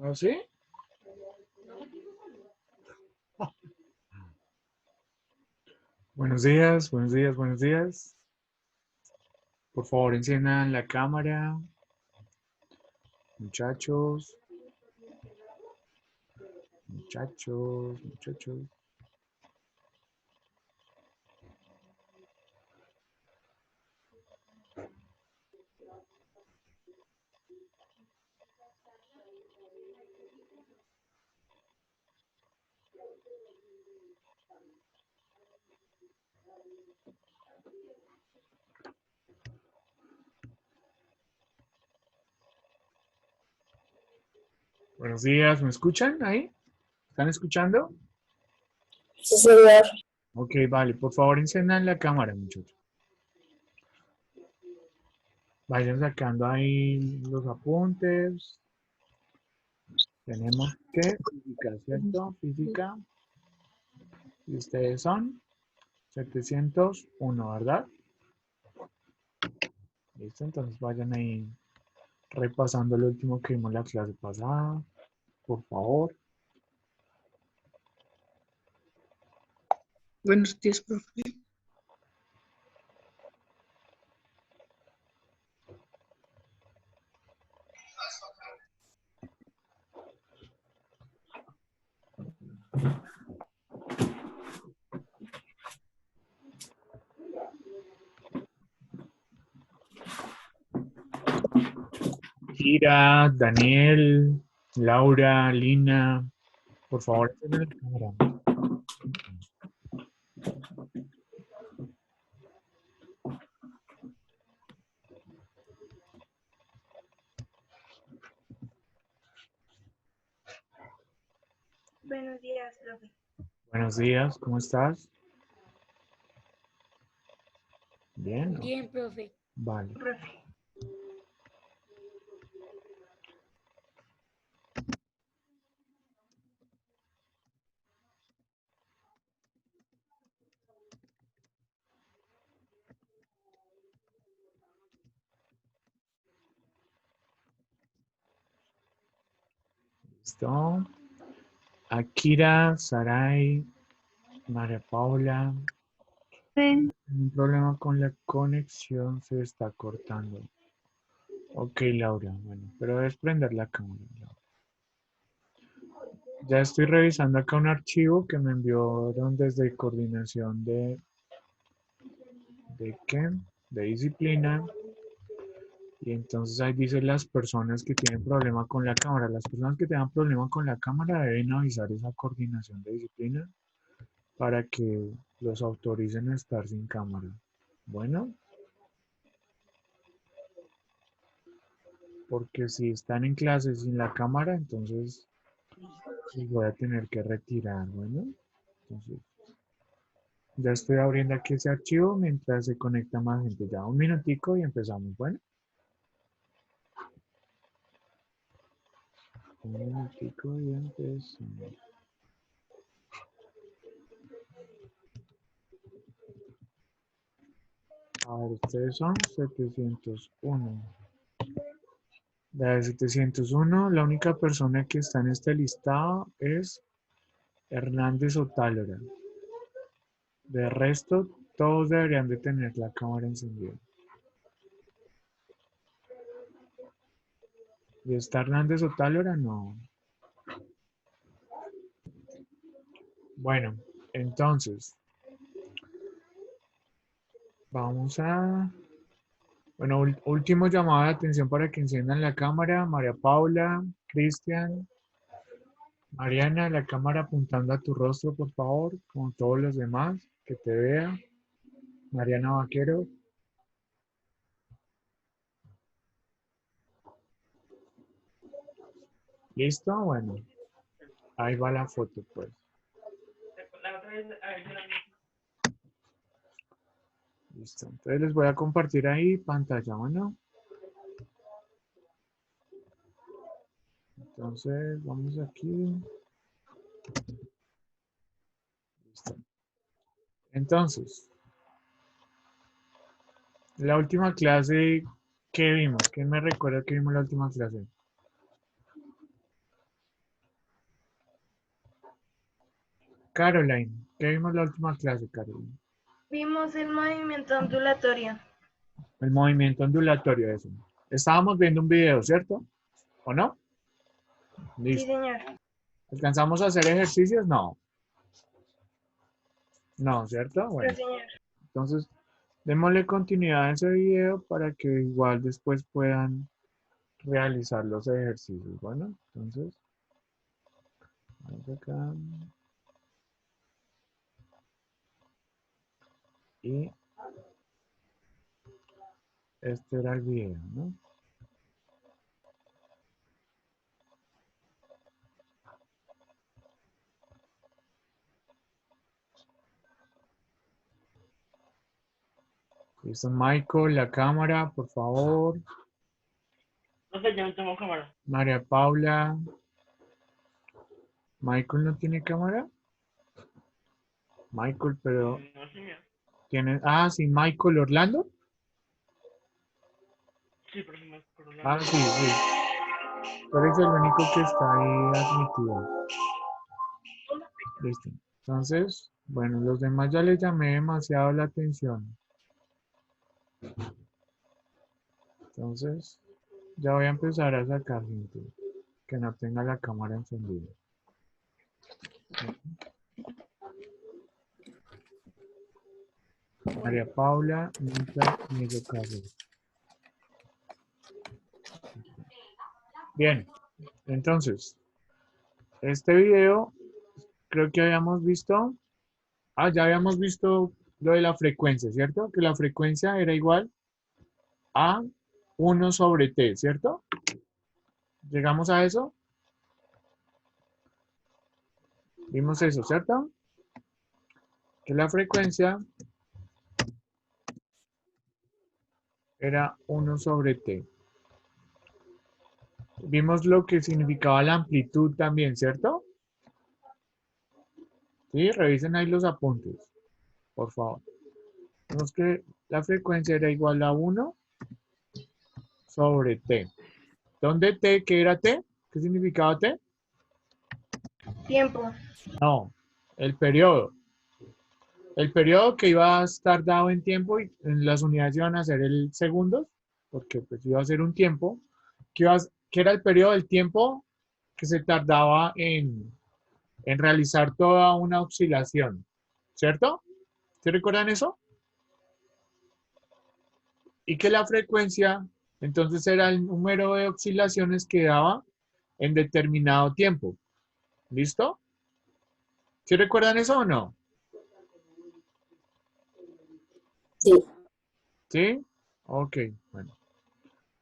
¿Ah, sí? Buenos días, buenos días, buenos días. Por favor, enciendan la cámara, muchachos, muchachos, muchachos. Buenos días, ¿me escuchan ahí? ¿Están escuchando? Sí, señor. Ok, vale, por favor, enciendan la cámara, muchachos. Vayan sacando ahí los apuntes. Tenemos que física, ¿cierto? Física. Y ustedes son 701, ¿verdad? Listo, entonces vayan ahí repasando lo último que vimos la clase pasada, por favor. Buenos días, profe. Kira, Daniel, Laura, Lina, por favor, enciendan la cámara. Buenos días, profe. Buenos días, ¿cómo estás? Bien, ¿no? Bien, profe. Vale. Profe. Listo. Akira, Sarai, María Paula. Un problema con la conexión, se está cortando. Ok, Laura, bueno, pero debes prender la cámara, Laura. Ya estoy revisando acá un archivo que me enviaron desde coordinación ¿de qué? De disciplina. Y entonces ahí dice las personas que tienen problema con la cámara. Las personas que tengan problema con la cámara deben avisar esa coordinación de disciplina para que los autoricen a estar sin cámara. Bueno, porque si están en clase sin la cámara, entonces los voy a tener que retirar. Bueno, entonces ya estoy abriendo aquí ese archivo mientras se conecta más gente. Ya un minutico y empezamos. Bueno, un minutico y empezamos. A ver, ustedes son 701. La de 701, la única persona que está en este listado es Hernández Otálora. De resto, todos deberían de tener la cámara encendida. ¿Y está Hernández Otálora? No. Bueno, entonces, vamos a... Bueno, último llamado de atención para que enciendan la cámara. María Paula, Cristian, Mariana, la cámara apuntando a tu rostro, por favor, como todos los demás, que te vea. Mariana Vaquero. ¿Listo? Bueno, ahí va la foto, pues. Listo. Entonces les voy a compartir ahí pantalla, bueno. Entonces, vamos aquí. Listo. Entonces, la última clase, ¿qué vimos? ¿Quién me recuerda que vimos la última clase? Caroline, ¿qué vimos la última clase, Caroline? Vimos el movimiento ondulatorio. El movimiento ondulatorio, eso. Estábamos viendo un video, ¿cierto? ¿O no? Sí, Listo. señor. ¿Alcanzamos a hacer ejercicios? No. No, ¿cierto? Sí, Bueno, señor. entonces démosle continuidad a ese video para que igual después puedan realizar los ejercicios. Bueno, entonces, vamos acá. Y este era el video, ¿no? Listo, Michael, la cámara, por favor. Profe, ya no tengo cámara. María Paula. ¿Michael no tiene cámara? Michael, pero No, señor. tiene... Ah, sí, Michael Orlando. Sí, profe, más por un Ah, lado. sí, sí. Tú eres el único que está ahí admitido. Listo. Entonces, bueno, los demás ya les llamé demasiado la atención. Entonces, ya voy a empezar a sacar gente que no tenga la cámara encendida. María Paula, nunca me hizo caso. Bien, entonces, este video creo que habíamos visto, ya habíamos visto lo de la frecuencia, ¿cierto? Que la frecuencia era igual a 1 sobre t, ¿cierto? ¿Llegamos a eso? Vimos eso, ¿cierto? Que la frecuencia era 1 sobre t. Vimos lo que significaba la amplitud también, ¿cierto? Sí, revisen ahí los apuntes, por favor. Vimos que la frecuencia era igual a 1 sobre t. ¿Dónde t? ¿Qué era t? ¿Qué significaba t? Tiempo. No, el periodo. El periodo que iba a estar dado en tiempo y en las unidades iban a ser el segundos, porque pues iba a ser un tiempo, que era el periodo del tiempo que se tardaba en realizar toda una oscilación, ¿cierto? ¿Se recuerdan eso? Y que la frecuencia, entonces era el número de oscilaciones que daba en determinado tiempo. ¿Listo? ¿Sí recuerdan eso o no? Sí. ¿Sí? Ok, bueno.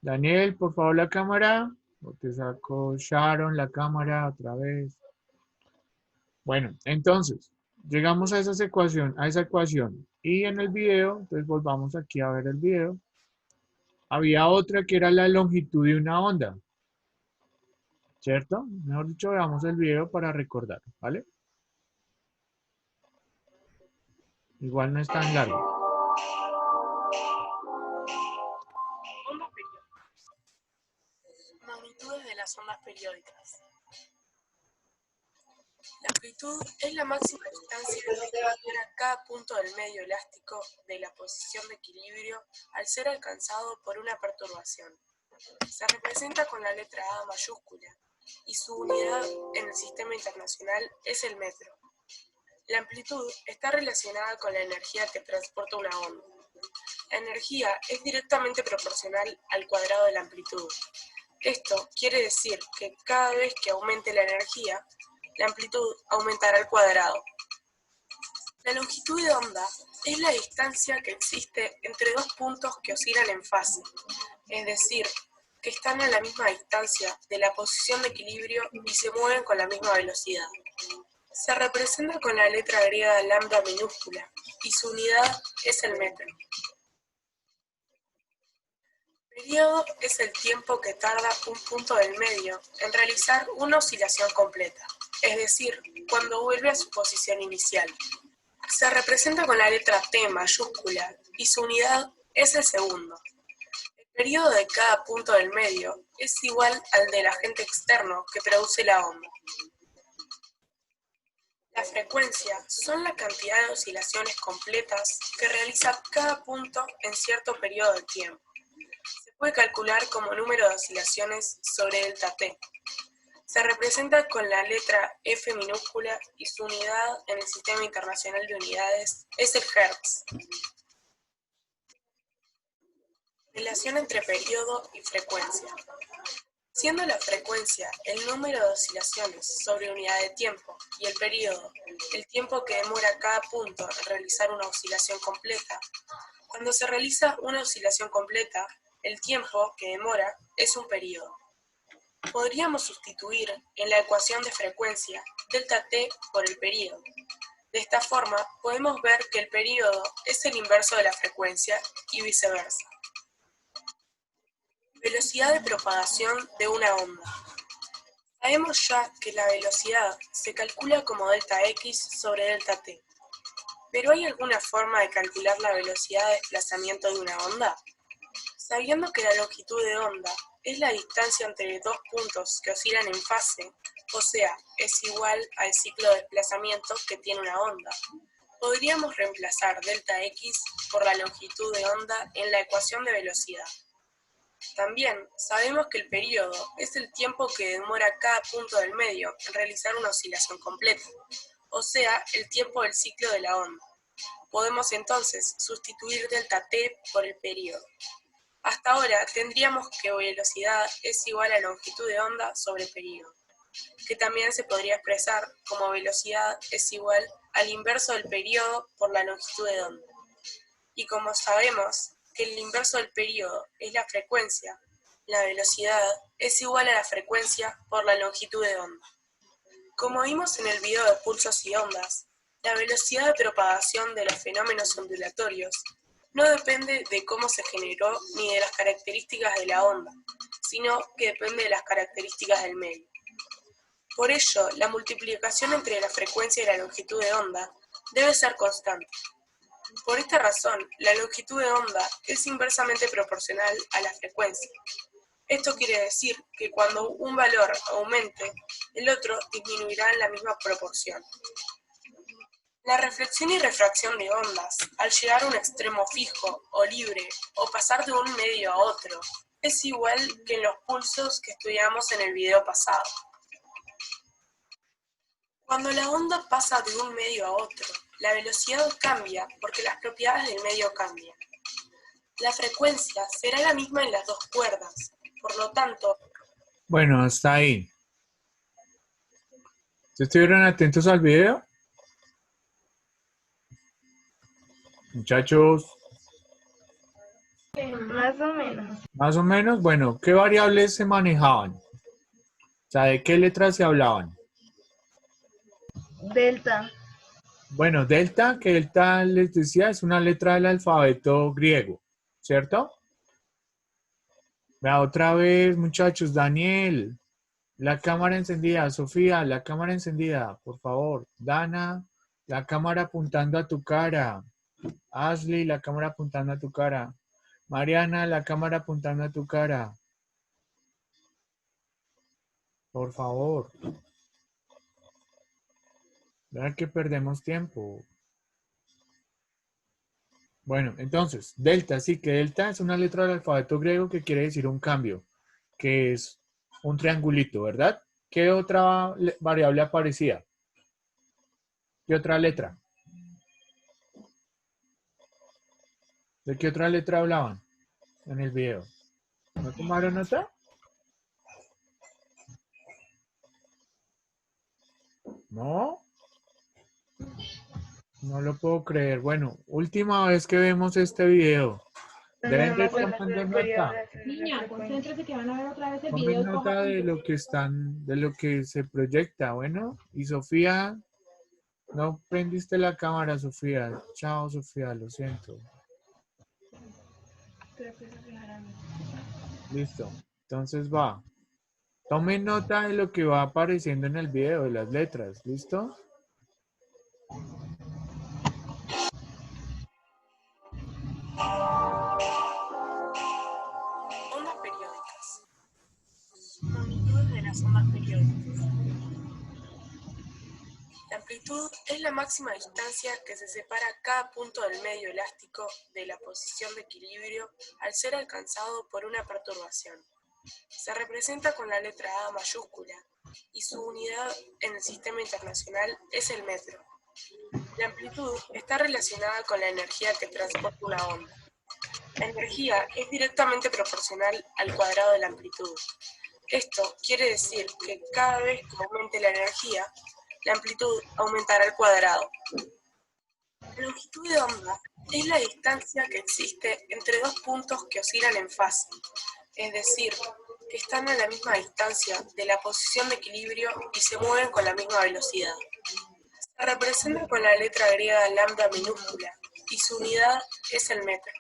Daniel, por favor, la cámara. O te saco Sharon, la cámara otra vez. Bueno, entonces, llegamos a esa ecuación. Y en el video, entonces volvamos aquí a ver el video. Había otra que era la longitud de una onda. ¿Cierto? Mejor dicho, veamos el video para recordar, ¿vale? Igual no es tan largo. Magnitudes de las ondas periódicas. La amplitud es la máxima distancia que separa cada punto del medio elástico de la posición de equilibrio al ser alcanzado por una perturbación. Se representa con la letra A mayúscula y su unidad en el sistema internacional es el metro. La amplitud está relacionada con la energía que transporta una onda. La energía es directamente proporcional al cuadrado de la amplitud. Esto quiere decir que cada vez que aumente la energía, la amplitud aumentará al cuadrado. La longitud de onda es la distancia que existe entre dos puntos que oscilan en fase, es decir, que están a la misma distancia de la posición de equilibrio y se mueven con la misma velocidad. Se representa con la letra griega lambda minúscula y su unidad es el metro. Periodo es el tiempo que tarda un punto del medio en realizar una oscilación completa, es decir, cuando vuelve a su posición inicial. Se representa con la letra T mayúscula y su unidad es el segundo. El periodo de cada punto del medio es igual al del agente externo que produce la onda. La frecuencia son la cantidad de oscilaciones completas que realiza cada punto en cierto periodo de tiempo. Se puede calcular como número de oscilaciones sobre delta T. Se representa con la letra F minúscula y su unidad en el Sistema Internacional de Unidades es el Hertz. Relación entre periodo y frecuencia. Siendo la frecuencia el número de oscilaciones sobre unidad de tiempo y el periodo el tiempo que demora cada punto en realizar una oscilación completa, cuando se realiza una oscilación completa, el tiempo que demora es un periodo. Podríamos sustituir en la ecuación de frecuencia delta t por el periodo. De esta forma, podemos ver que el periodo es el inverso de la frecuencia y viceversa. Velocidad de propagación de una onda. Sabemos ya que la velocidad se calcula como delta x sobre delta t. ¿Pero hay alguna forma de calcular la velocidad de desplazamiento de una onda? Sabiendo que la longitud de onda es la distancia entre dos puntos que oscilan en fase, o sea, es igual al ciclo de desplazamiento que tiene una onda, podríamos reemplazar delta x por la longitud de onda en la ecuación de velocidad. También sabemos que el periodo es el tiempo que demora cada punto del medio en realizar una oscilación completa, o sea, el tiempo del ciclo de la onda. Podemos entonces sustituir delta t por el periodo. Hasta ahora tendríamos que velocidad es igual a longitud de onda sobre periodo, que también se podría expresar como velocidad es igual al inverso del periodo por la longitud de onda. Y como sabemos que el inverso del periodo es la frecuencia, la velocidad es igual a la frecuencia por la longitud de onda. Como vimos en el video de pulsos y ondas, la velocidad de propagación de los fenómenos ondulatorios no depende de cómo se generó ni de las características de la onda, sino que depende de las características del medio. Por ello, la multiplicación entre la frecuencia y la longitud de onda debe ser constante. Por esta razón, la longitud de onda es inversamente proporcional a la frecuencia. Esto quiere decir que cuando un valor aumente, el otro disminuirá en la misma proporción. La reflexión y refracción de ondas, al llegar a un extremo fijo o libre o pasar de un medio a otro, es igual que en los pulsos que estudiamos en el video pasado. Cuando la onda pasa de un medio a otro, la velocidad cambia porque las propiedades del medio cambian. La frecuencia será la misma en las dos cuerdas, por lo tanto... Bueno, hasta ahí. ¿Se estuvieron atentos al video? Muchachos, Más o menos. más o menos, bueno, ¿qué variables se manejaban? O sea, ¿de qué letras se hablaban? Delta. Bueno, delta, que delta les decía, es una letra del alfabeto griego, ¿cierto? Vea, otra vez, muchachos, Daniel, la cámara encendida, Sofía, la cámara encendida, por favor. Dana, la cámara apuntando a tu cara. Ashley, la cámara apuntando a tu cara. Mariana, la cámara apuntando a tu cara. Por favor. Vean que perdemos tiempo. Bueno, entonces, delta, sí que delta es una letra del alfabeto griego que quiere decir un cambio. que es un triangulito, ¿verdad? ¿Qué otra variable aparecía? ¿Qué otra letra? ¿De qué otra letra hablaban en el video? ¿No tomaron nota? ¿No? No lo puedo creer. Bueno, última vez que vemos este video. Deben de estar tomando nota. Niña, concéntrate que van a ver otra vez el Tomen video. nota de lo que de lo que se proyecta, bueno. Y Sofía, no prendiste la cámara, Sofía. Chao, Sofía, lo siento. Listo. Entonces va. Tomen nota de lo que va apareciendo en el video, de las letras. ¿Listo? Ondas periódicas. Longitud de las ondas periódicas. La amplitud es la máxima distancia que se separa cada punto del medio elástico de la posición de equilibrio al ser alcanzado por una perturbación. Se representa con la letra A mayúscula y su unidad en el sistema internacional es el metro. La amplitud está relacionada con la energía que transporta una onda. La energía es directamente proporcional al cuadrado de la amplitud. Esto quiere decir que cada vez que aumente la energía, la amplitud aumentará al cuadrado. La longitud de onda es la distancia que existe entre dos puntos que oscilan en fase, es decir, que están a la misma distancia de la posición de equilibrio y se mueven con la misma velocidad. Se representa con la letra griega lambda minúscula y su unidad es el metro.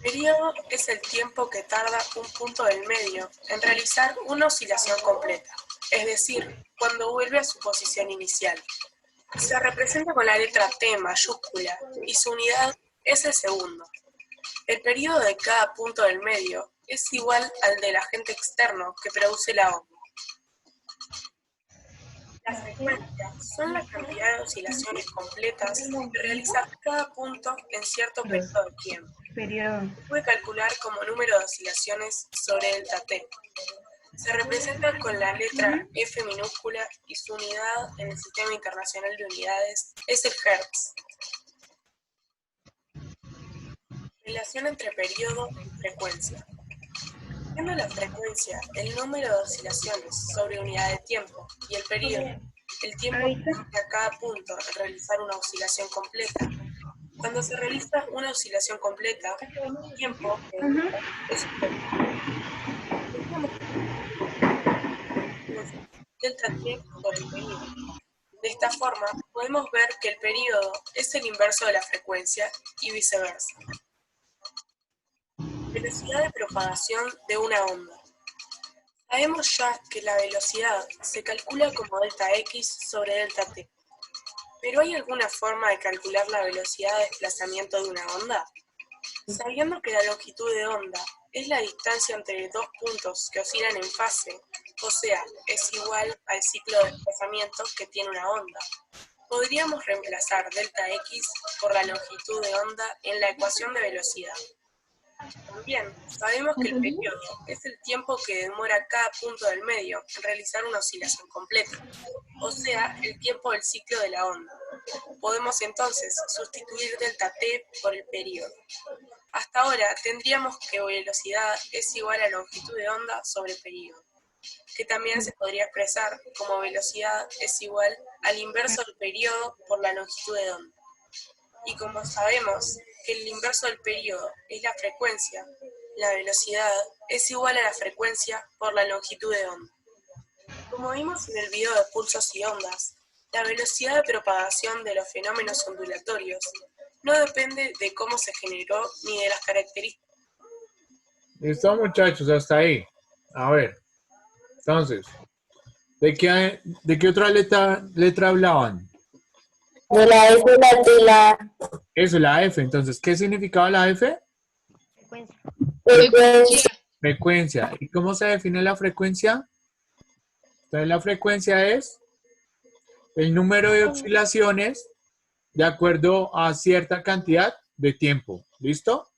Período es el tiempo que tarda un punto del medio en realizar una oscilación completa, es decir, cuando vuelve a su posición inicial. Se representa con la letra T mayúscula y su unidad es el segundo. El período de cada punto del medio es igual al del agente externo que produce la onda. La frecuencia son la cantidad de oscilaciones completas que realiza cada punto en cierto periodo de tiempo. Se puede calcular como número de oscilaciones sobre delta T. Se representa con la letra F minúscula y su unidad en el Sistema Internacional de Unidades es el Hertz. Relación entre periodo y frecuencia. Siendo la frecuencia el número de oscilaciones sobre unidad de tiempo y el periodo el tiempo que dedica cada punto en realizar una oscilación completa. Cuando se realiza una oscilación completa, el tiempo es delta T por el periodo. De esta forma, podemos ver que el periodo es el inverso de la frecuencia y viceversa. Velocidad de propagación de una onda. Sabemos ya que la velocidad se calcula como delta x sobre delta t. ¿Pero hay alguna forma de calcular la velocidad de desplazamiento de una onda? Sabiendo que la longitud de onda es la distancia entre dos puntos que oscilan en fase, o sea, es igual al ciclo de desplazamiento que tiene una onda, podríamos reemplazar delta x por la longitud de onda en la ecuación de velocidad. También sabemos que el periodo es el tiempo que demora cada punto del medio en realizar una oscilación completa, o sea, el tiempo del ciclo de la onda. Podemos entonces sustituir delta t por el periodo. Hasta ahora tendríamos que velocidad es igual a longitud de onda sobre periodo, que también se podría expresar como velocidad es igual al inverso del periodo por la longitud de onda. Y como sabemos que el inverso del periodo es la frecuencia, la velocidad es igual a la frecuencia por la longitud de onda. Como vimos en el video de pulsos y ondas, la velocidad de propagación de los fenómenos ondulatorios no depende de cómo se generó ni de las características. Listo, muchachos, hasta ahí. A ver, entonces, ¿de qué otra letra hablaban? De la F, de la Eso, la F. Entonces, ¿qué significaba la F? frecuencia. Frecuencia. ¿Y cómo se define la frecuencia? Entonces, la frecuencia es el número de oscilaciones de acuerdo a cierta cantidad de tiempo. ¿Listo?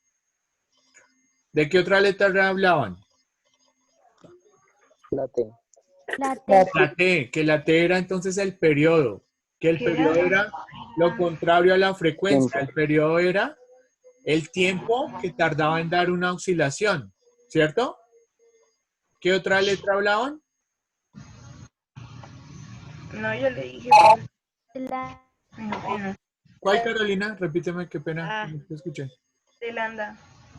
¿De qué otra letra hablaban? La T. La T. La T, que la T era entonces el periodo, que el ¿Qué periodo era? era lo contrario a la frecuencia. Tiempo. El periodo era el tiempo que tardaba en dar una oscilación, ¿cierto? ¿Qué otra letra hablaban? No, yo le dije. La No. ¿Cuál, Carolina? Repíteme, qué pena, Ah. no te escuché. De lambda.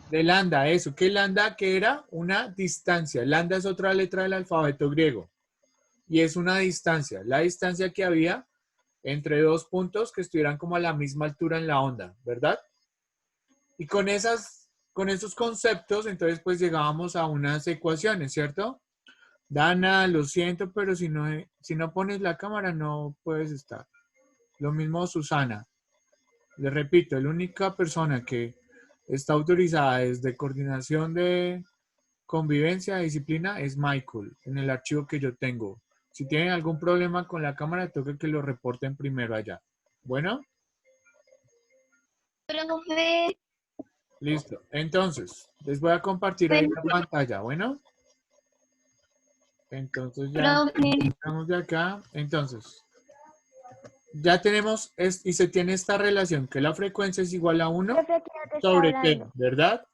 De lambda, eso. ¿Qué lambda? Que era una distancia. Lambda es otra letra del alfabeto griego. Y es una distancia. La distancia que había entre dos puntos que estuvieran como a la misma altura en la onda, ¿verdad? Y con esos conceptos, entonces pues llegábamos a unas ecuaciones, ¿cierto? Dana, lo siento, pero si no pones la cámara no puedes estar. Lo mismo Susana. Le repito, la única persona que está autorizada desde coordinación de convivencia, disciplina, es Michael, en el archivo que yo tengo. Si tienen algún problema con la cámara, toca que lo reporten primero allá. Bueno, profe. listo. Entonces, les voy a compartir ahí la pantalla, ¿bueno? Entonces ya estamos de acá. Entonces, ya tenemos, y se tiene esta relación, que la frecuencia es igual a 1 Profe, ¿quién te está sobre t, hablando? ¿verdad?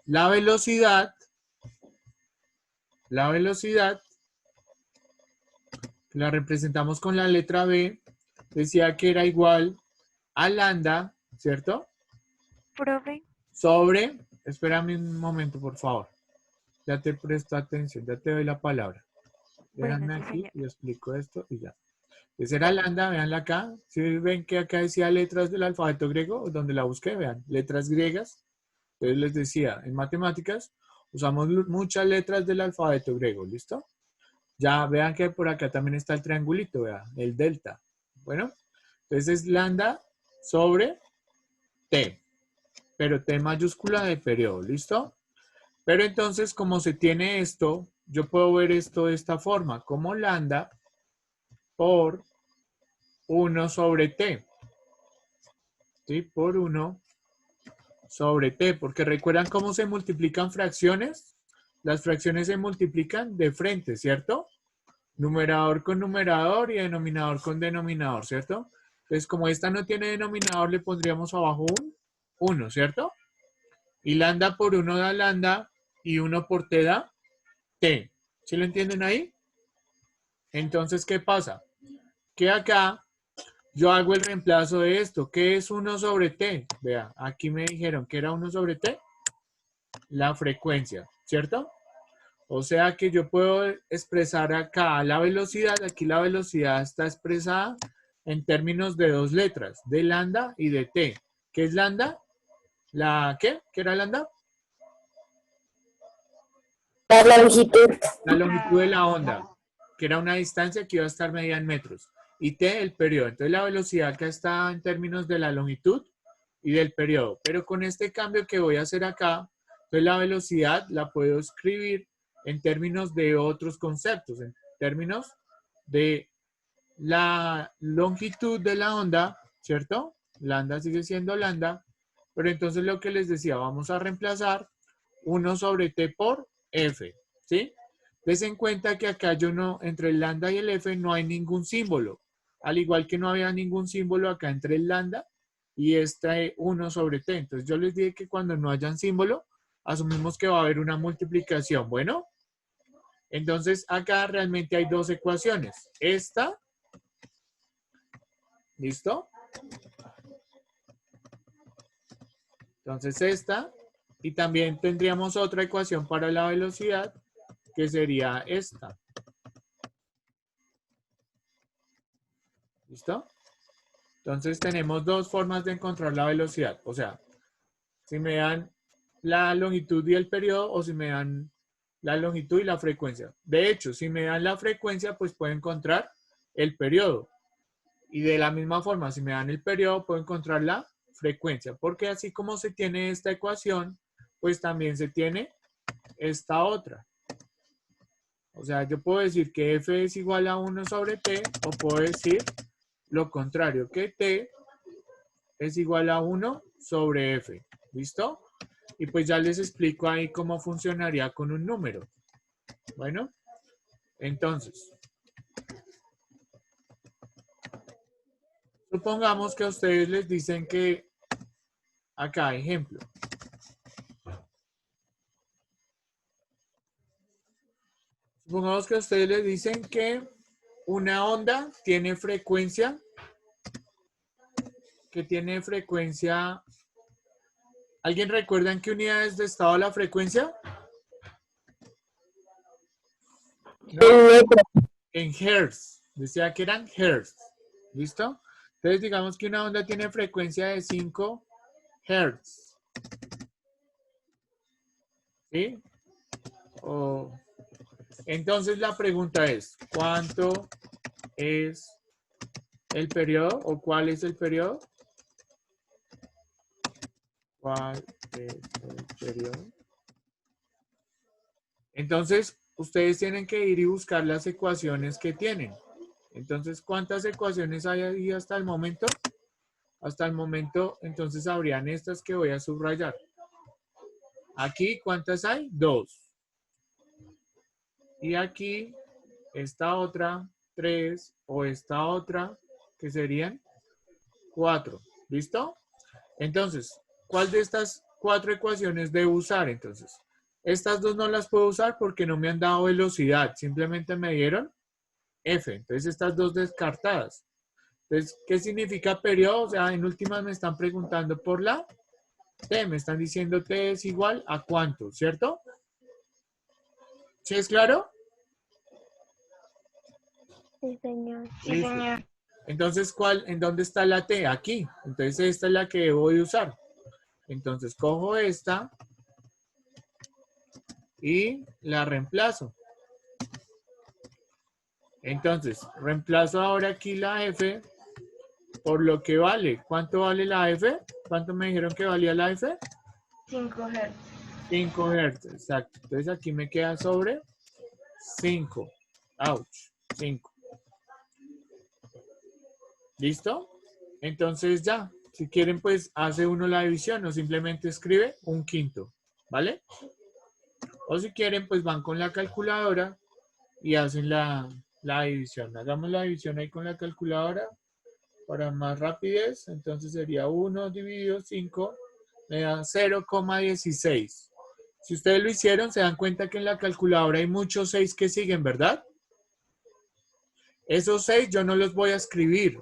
La velocidad, la representamos con la letra B, decía que era igual a lambda, ¿cierto? Profe. Sobre, espérame un momento, por favor. Ya te presto atención, ya te doy la palabra. Déjame Bueno, sí, aquí señor. y explico esto y ya. Esa era lambda, veanla acá. Si ven que acá decía letras del alfabeto griego, donde la busqué, vean, letras griegas. Entonces les decía, en matemáticas usamos muchas letras del alfabeto griego, ¿listo? Ya vean que por acá también está el triangulito, vean, el delta. Bueno, entonces es lambda sobre t, pero t mayúscula de periodo, ¿listo? Pero entonces, como se tiene esto, yo puedo ver esto de esta forma, como lambda por 1 sobre t. ¿Sí? Por 1 sobre t, porque recuerdan cómo se multiplican fracciones. Las fracciones se multiplican de frente, ¿cierto? Numerador con numerador y denominador con denominador, ¿cierto? Entonces, como esta no tiene denominador, le pondríamos abajo un 1, ¿cierto? Y lambda por 1 da lambda y 1 por t da t. ¿Sí lo entienden ahí? Entonces, ¿qué pasa? Que acá yo hago el reemplazo de esto. ¿Qué es 1 sobre t? Vea, aquí me dijeron que era 1 sobre t. La frecuencia, ¿cierto? O sea que yo puedo expresar acá la velocidad. Aquí la velocidad está expresada en términos de dos letras, de lambda y de t. ¿Qué es lambda? ¿Qué? ¿Qué era lambda? La longitud. La longitud de la onda, que era una distancia que iba a estar medida en metros. Y t, el periodo. Entonces la velocidad acá está en términos de la longitud y del periodo. Pero con este cambio que voy a hacer acá, entonces la velocidad la puedo escribir en términos de otros conceptos, en términos de la longitud de la onda, ¿cierto? Lambda sigue siendo lambda, pero entonces lo que les decía, vamos a reemplazar 1 sobre t por f, ¿sí? Des en cuenta que acá entre el lambda y el f no hay ningún símbolo, al igual que no había ningún símbolo acá entre el lambda y este 1 sobre t. Entonces yo les dije que cuando no hayan símbolo, asumimos que va a haber una multiplicación. Bueno, entonces acá realmente hay dos ecuaciones. Esta, ¿listo? Entonces esta, y también tendríamos otra ecuación para la velocidad, que sería esta. ¿Listo? Entonces tenemos dos formas de encontrar la velocidad. O sea, si me dan la longitud y el periodo, o si me dan la longitud y la frecuencia. De hecho, si me dan la frecuencia, pues puedo encontrar el periodo. Y de la misma forma, si me dan el periodo, puedo encontrar la frecuencia. Porque así como se tiene esta ecuación, pues también se tiene esta otra. O sea, yo puedo decir que f es igual a 1 sobre t, o puedo decir lo contrario, que t es igual a 1 sobre f. ¿Listo? y pues ya les explico ahí cómo funcionaría con un número. Bueno, entonces, supongamos que a ustedes les dicen que, acá, ejemplo. Supongamos que a ustedes les dicen que una onda tiene frecuencia, ¿alguien recuerda en qué unidades de estado la frecuencia? ¿No? En hertz. Decía que eran hertz. ¿Listo? Entonces digamos que una onda tiene frecuencia de 5 hertz. ¿Sí? Entonces la pregunta es, ¿cuánto es el periodo o cuál es el periodo? ¿Cuál es el periodo? Entonces, ustedes tienen que ir y buscar las ecuaciones que tienen. Entonces, ¿cuántas ecuaciones hay ahí hasta el momento? Hasta el momento, entonces, habrían estas que voy a subrayar. Aquí, ¿cuántas hay? 2. Y aquí, esta otra, 3, o esta otra, que serían 4. ¿Listo? Entonces, ¿cuál de estas 4 ecuaciones debo usar? Entonces, estas 2 no las puedo usar porque no me han dado velocidad. Simplemente me dieron F. Entonces, estas 2 descartadas. Entonces, ¿qué significa periodo? O sea, en últimas me están preguntando por la T. Me están diciendo T es igual a cuánto, ¿cierto? ¿Sí es claro? Sí, señor. Sí, señor. Entonces, ¿en dónde está la T? Aquí. Entonces, esta es la que debo de usar. Entonces, cojo esta y la reemplazo. Entonces, reemplazo ahora aquí la F por lo que vale. ¿Cuánto vale la F? ¿Cuánto me dijeron que valía la F? 5 hertz. 5 Hz, exacto. Entonces, aquí me queda sobre 5. Ouch, 5. ¿Listo? Entonces ya, si quieren pues hace uno la división o simplemente escribe 1/5, ¿vale? O si quieren pues van con la calculadora y hacen la división. Hagamos la división ahí con la calculadora para más rapidez. Entonces sería 1 dividido 5 me da 0,16. Si ustedes lo hicieron se dan cuenta que en la calculadora hay muchos 6 que siguen, ¿verdad? Esos 6 yo no los voy a escribir.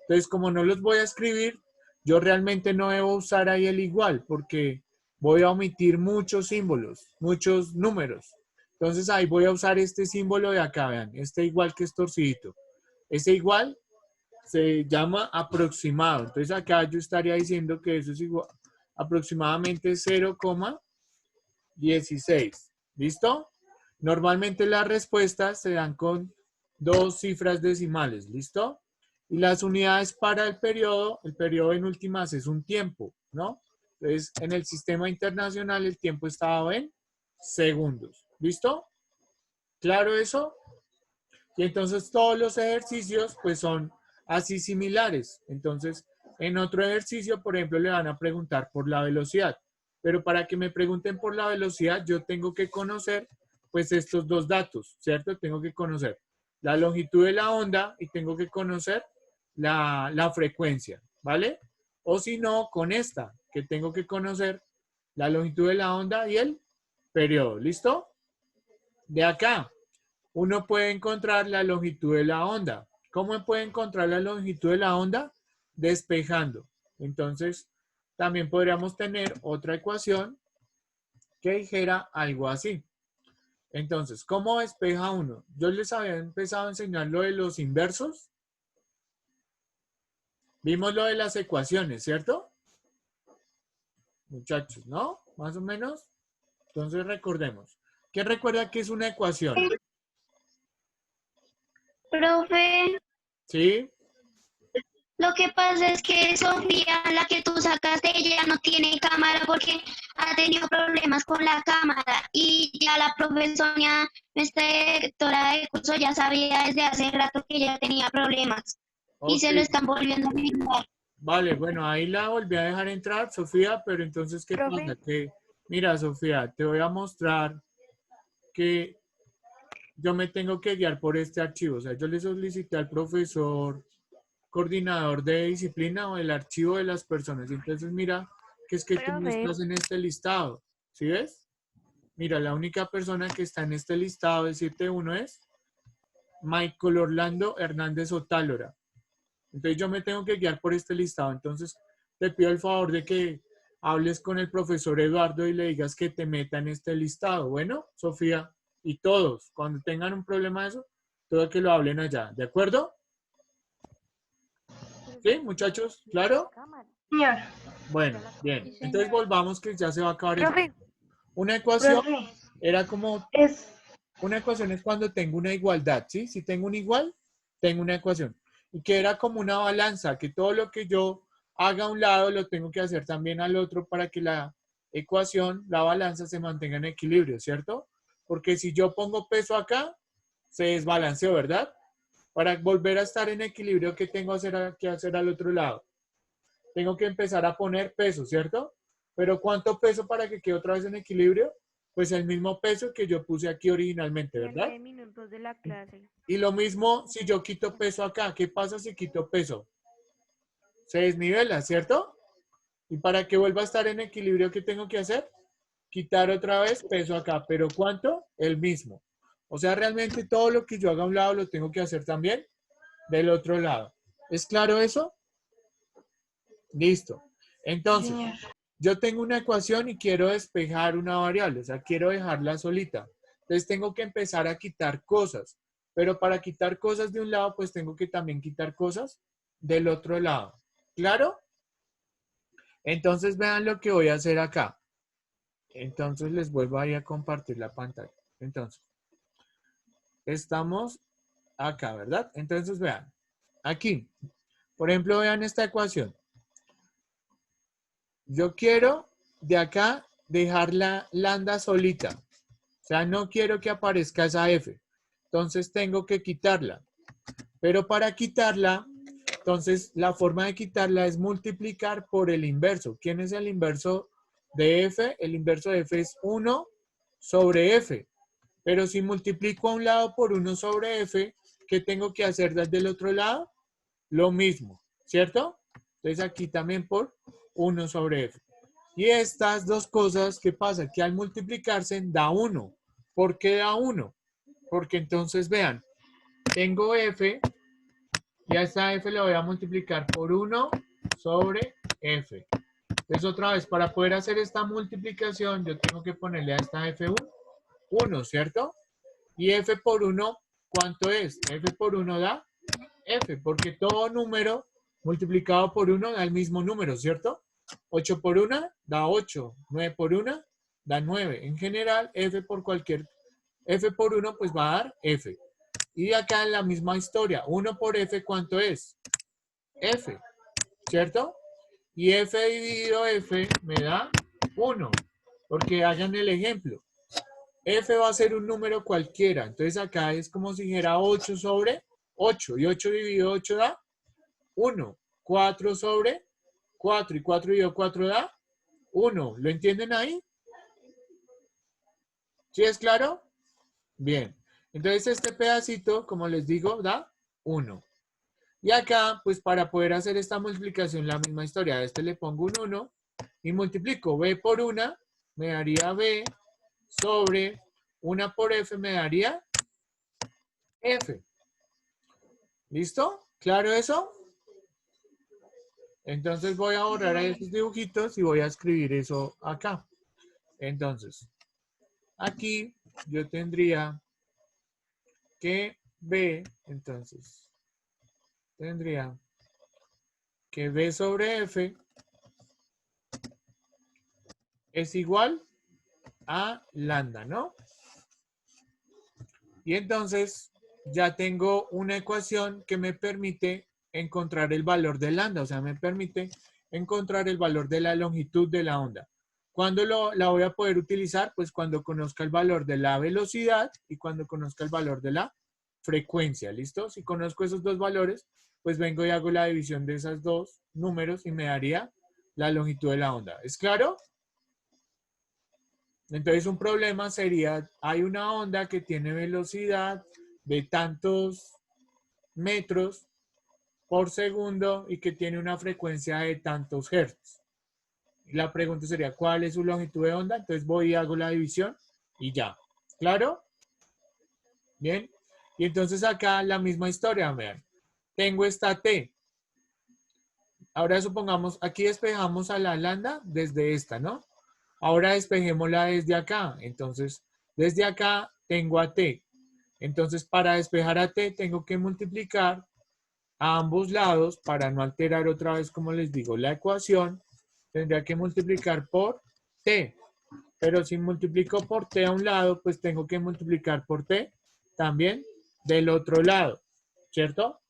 Entonces, como no los voy a escribir, yo realmente no debo usar ahí el igual, porque voy a omitir muchos símbolos, muchos números. Entonces, ahí voy a usar este símbolo de acá, vean, este igual que es torcidito. Ese igual se llama aproximado. Entonces, acá yo estaría diciendo que eso es igual, aproximadamente 0,16. ¿Listo? Normalmente las respuestas se dan con 2 cifras decimales. ¿Listo? Y las unidades para el periodo en últimas es un tiempo, ¿no? Entonces, en el sistema internacional el tiempo está dado en segundos. ¿Listo? ¿Claro eso? Y entonces todos los ejercicios pues son así similares. Entonces, en otro ejercicio, por ejemplo, le van a preguntar por la velocidad. Pero para que me pregunten por la velocidad, yo tengo que conocer pues estos 2 datos, ¿cierto? Tengo que conocer la longitud de la onda y tengo que conocer la frecuencia, ¿vale? O si no, con esta, que tengo que conocer la longitud de la onda y el periodo, ¿listo? De acá, uno puede encontrar la longitud de la onda. ¿Cómo puede encontrar la longitud de la onda? Despejando. Entonces, también podríamos tener otra ecuación que dijera algo así. Entonces, ¿cómo despeja uno? Yo les había empezado a enseñar lo de los inversos. Vimos lo de las ecuaciones, ¿cierto? Muchachos, ¿no? Más o menos. Entonces recordemos. ¿Quién recuerda qué es una ecuación? Profe, ¿Sí? lo que pasa es que Sofía, la que tú sacaste, ella no tiene cámara porque ha tenido problemas con la cámara y ya la profesora, nuestra directora de curso, ya sabía desde hace rato que ella tenía problemas y se lo Ok. están volviendo a arreglar. Vale, bueno, ahí la volví a dejar entrar, Sofía, pero entonces, ¿qué Profe. pasa? Que, mira, Sofía, te voy a mostrar que yo me tengo que guiar por este archivo. O sea, yo le solicité al profesor coordinador de disciplina o el archivo de las personas. Entonces, mira, que es que tú no Profe. estás en este listado. ¿Sí ves? Mira, la única persona que está en este listado de 7.1 es Michael Orlando Hernández Otálora. Entonces yo me tengo que guiar por este listado. Entonces te pido el favor de que hables con el profesor Eduardo y le digas que te meta en este listado. Bueno, Sofía, y todos, cuando tengan un problema de eso, todo que lo hablen allá. ¿De acuerdo? ¿Sí, muchachos? ¿Claro? Señor. Bueno, bien. Entonces volvamos que ya se va a acabar. Profe. Una ecuación Profe, era como... es Una ecuación es cuando tengo una igualdad, ¿sí? Si tengo un igual, tengo una ecuación. Y que era como una balanza, que todo lo que yo haga a un lado lo tengo que hacer también al otro para que la ecuación, la balanza se mantenga en equilibrio, ¿cierto? Porque si yo pongo peso acá, se desbalanceó, ¿verdad? Para volver a estar en equilibrio, ¿qué tengo que hacer al otro lado? Tengo que empezar a poner peso, ¿cierto? Pero ¿cuánto peso para que quede otra vez en equilibrio? Pues el mismo peso que yo puse aquí originalmente, ¿verdad? 9 minutos de la clase. Y lo mismo si yo quito peso acá. ¿Qué pasa si quito peso? Se desnivela, ¿cierto? Y para que vuelva a estar en equilibrio, ¿qué tengo que hacer? Quitar otra vez peso acá. ¿Pero cuánto? El mismo. O sea, realmente todo lo que yo haga a un lado lo tengo que hacer también del otro lado. ¿Es claro eso? Listo. Entonces, señor. yo tengo una ecuación y quiero despejar una variable, o sea, quiero dejarla solita. Entonces tengo que empezar a quitar cosas. Pero para quitar cosas de un lado, pues tengo que también quitar cosas del otro lado. ¿Claro? Entonces vean lo que voy a hacer acá. Entonces les vuelvo ahí a compartir la pantalla. Entonces, estamos acá, ¿verdad? Entonces vean, aquí, por ejemplo, vean esta ecuación. Yo quiero de acá dejar la lambda solita. O sea, no quiero que aparezca esa f. Entonces tengo que quitarla. Pero para quitarla, entonces la forma de quitarla es multiplicar por el inverso. ¿Quién es el inverso de f? El inverso de f es 1 sobre f. Pero si multiplico a un lado por 1 sobre f, ¿qué tengo que hacer desde el otro lado? Lo mismo, ¿cierto? Entonces aquí también por 1 sobre f. Y estas dos cosas, ¿qué pasa? Que al multiplicarse da 1. ¿Por qué da 1? Porque entonces vean, tengo f y a esta f le voy a multiplicar por 1 sobre f. Entonces otra vez, para poder hacer esta multiplicación, yo tengo que ponerle a esta f 1, ¿cierto? Y f por 1, ¿cuánto es? F por 1 da f, porque todo número multiplicado por 1 da el mismo número, ¿cierto? 8 por 1 da 8, 9 por 1 da 9. En general, f por 1 pues va a dar f. Y acá en la misma historia, 1 por f, ¿cuánto es? F, ¿cierto? Y f dividido f me da 1, porque hagan el ejemplo. F va a ser un número cualquiera, entonces acá es como si dijera 8 sobre 8, y 8 dividido 8 da 1, 4 sobre 4, y 4 dividido 4 da 1. ¿Lo entienden ahí? ¿Sí es claro? Bien. Entonces este pedacito, como les digo, da 1. Y acá, pues para poder hacer esta multiplicación, la misma historia. A este le pongo un 1 y multiplico b por 1, me daría b sobre 1 por f, me daría f. ¿Listo? ¿Claro eso? Entonces voy a borrar esos dibujitos y voy a escribir eso acá. Entonces, aquí yo tendría que b, entonces, tendría que b sobre f es igual a lambda, ¿no? Y entonces ya tengo una ecuación que me permite encontrar el valor de lambda, o sea, me permite encontrar el valor de la longitud de la onda. ¿Cuándo la voy a poder utilizar? Pues cuando conozca el valor de la velocidad y cuando conozca el valor de la frecuencia, ¿listo? Si conozco esos dos valores, pues vengo y hago la división de esos dos números y me daría la longitud de la onda. ¿Es claro? Entonces un problema sería, hay una onda que tiene velocidad de tantos metros por segundo y que tiene una frecuencia de tantos hertz. La pregunta sería, ¿cuál es su longitud de onda? Entonces voy y hago la división y ya. ¿Claro? Bien. Y entonces acá la misma historia, vean. Tengo esta T. Ahora supongamos, aquí despejamos a la lambda desde esta, ¿no? Ahora despejémosla desde acá. Entonces, desde acá tengo a T. Entonces, para despejar a T, tengo que multiplicar a ambos lados para no alterar otra vez, como les digo, la ecuación. Tendría que multiplicar por T. Pero si multiplico por T a un lado, pues tengo que multiplicar por T también del otro lado, ¿cierto?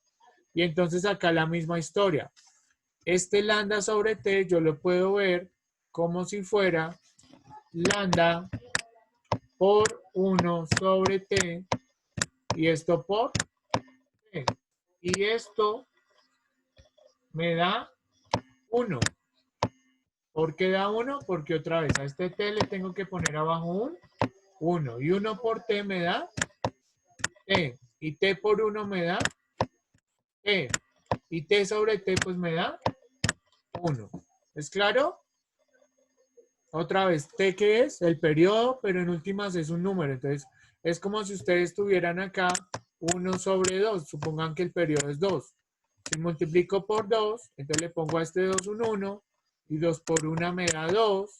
Y entonces acá la misma historia. Este lambda sobre T yo lo puedo ver como si fuera lambda por 1 sobre T y esto por T. Y esto me da 1. ¿Por qué da 1? Porque otra vez a este T le tengo que poner abajo un 1. Y 1 por T me da T. Y T por 1 me da T. Y T sobre T pues me da 1. ¿Es claro? Otra vez, T que es el periodo, pero en últimas es un número. Entonces, es como si ustedes tuvieran acá 1 sobre 2. Supongan que el periodo es 2. Si multiplico por 2, entonces le pongo a este 2 un 1. Y 2 por 1 me da 2.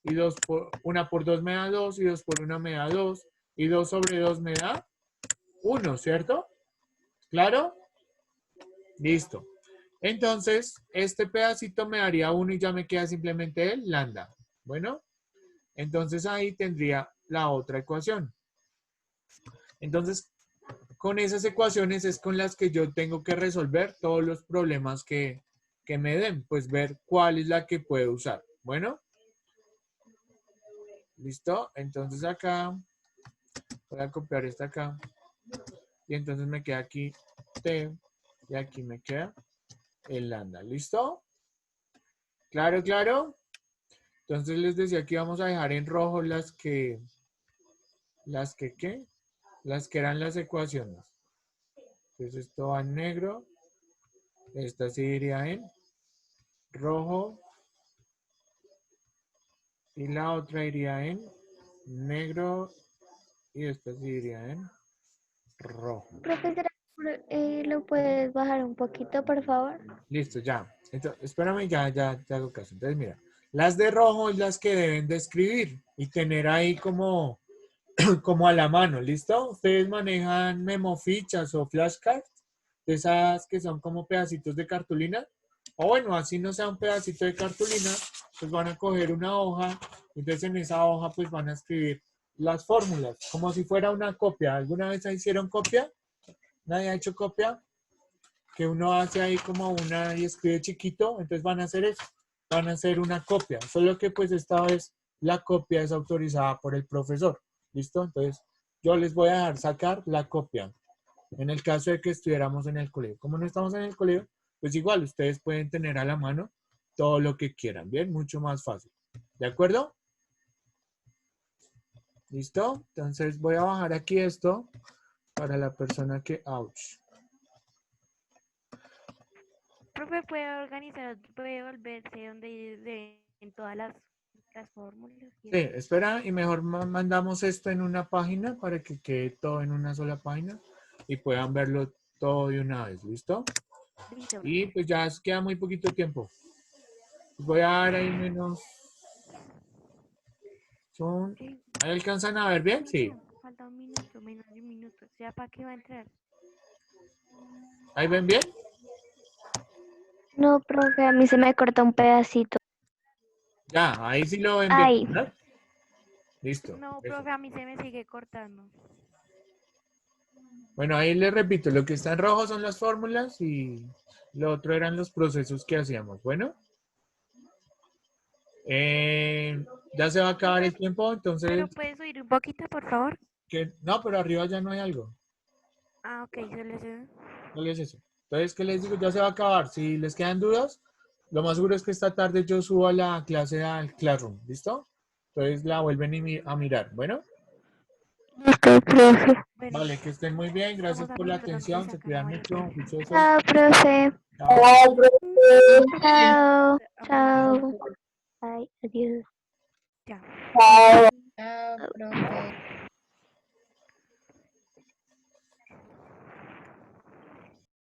Y 1 por 2 me da 2. Y 2 por 1 me da 2. Y 2 sobre 2 me da 1, ¿cierto? ¿Claro? Listo. Entonces, este pedacito me daría 1 y ya me queda simplemente el lambda. Bueno, entonces ahí tendría la otra ecuación. Entonces, con esas ecuaciones es con las que yo tengo que resolver todos los problemas que me den. Pues ver cuál es la que puedo usar. Bueno. ¿Listo? Entonces acá, voy a copiar esta acá. Y entonces me queda aquí T. Y aquí me queda el lambda. ¿Listo? ¿Claro, claro? Entonces les decía que vamos a dejar en rojo las que ¿qué? Las que eran las ecuaciones. Entonces esto va en negro. Esta sí iría en rojo. Y la otra iría en negro. Y esta sí iría en rojo. Profesora, ¿lo puedes bajar un poquito, por favor? Listo, ya. Entonces, espérame, ya hago caso. Entonces, mira. Las de rojo es las que deben de escribir y tener ahí como a la mano, ¿listo? Ustedes manejan memofichas o flashcards, de esas que son como pedacitos de cartulina. O bueno, así no sea un pedacito de cartulina, pues van a coger una hoja, entonces en esa hoja pues van a escribir las fórmulas, como si fuera una copia. ¿Alguna vez hicieron copia? ¿Nadie ha hecho copia? Que uno hace ahí como una y escribe chiquito, entonces van a hacer eso, van a hacer una copia, solo que pues esta vez la copia es autorizada por el profesor. ¿Listo? Entonces, yo les voy a dejar sacar la copia. En el caso de que estuviéramos en el colegio. Como no estamos en el colegio, pues igual ustedes pueden tener a la mano todo lo que quieran. Bien, mucho más fácil. ¿De acuerdo? ¿Listo? Entonces voy a bajar aquí esto para la persona que... ¡Ouch! Profe, puede volverse donde en todas las fórmulas. Sí, espera y mejor mandamos esto en una página para que quede todo en una sola página y puedan verlo todo de una vez, ¿listo? Listo. Y pues ya queda muy poquito tiempo. Voy a dar ahí menos... ¿Ahí alcanzan a ver bien? Sí. Falta un minuto, menos de un minuto. ¿Ya para qué va a entrar? ¿Ahí ven bien? No, profe, a mí se me corta un pedacito. Ya, ahí sí lo ven Ahí. bien, ¿verdad? Listo. No, Eso. profe, a mí se me sigue cortando. Bueno, ahí les repito, lo que está en rojo son las fórmulas y lo otro eran los procesos que hacíamos. Bueno. Ya se va a acabar el tiempo, entonces... ¿Pero puedes subir un poquito, por favor? No, pero arriba ya no hay algo. Ah, ok, solo eso. ¿Cuál es eso? Entonces, ¿qué les digo? Ya se va a acabar. Si les quedan dudas, lo más seguro es que esta tarde yo subo la clase al Classroom. ¿Listo? Entonces la vuelven a mirar. Bueno, Listo, profe. Bueno, vale, que estén muy bien. Gracias estamos por la hablando entonces atención. Se acá, no cuidan vaya a mucho. perder. Juiciosos. Chao, profe. Chao. Chao. Hablamos Chao. luego. Ay, adiós. Ya.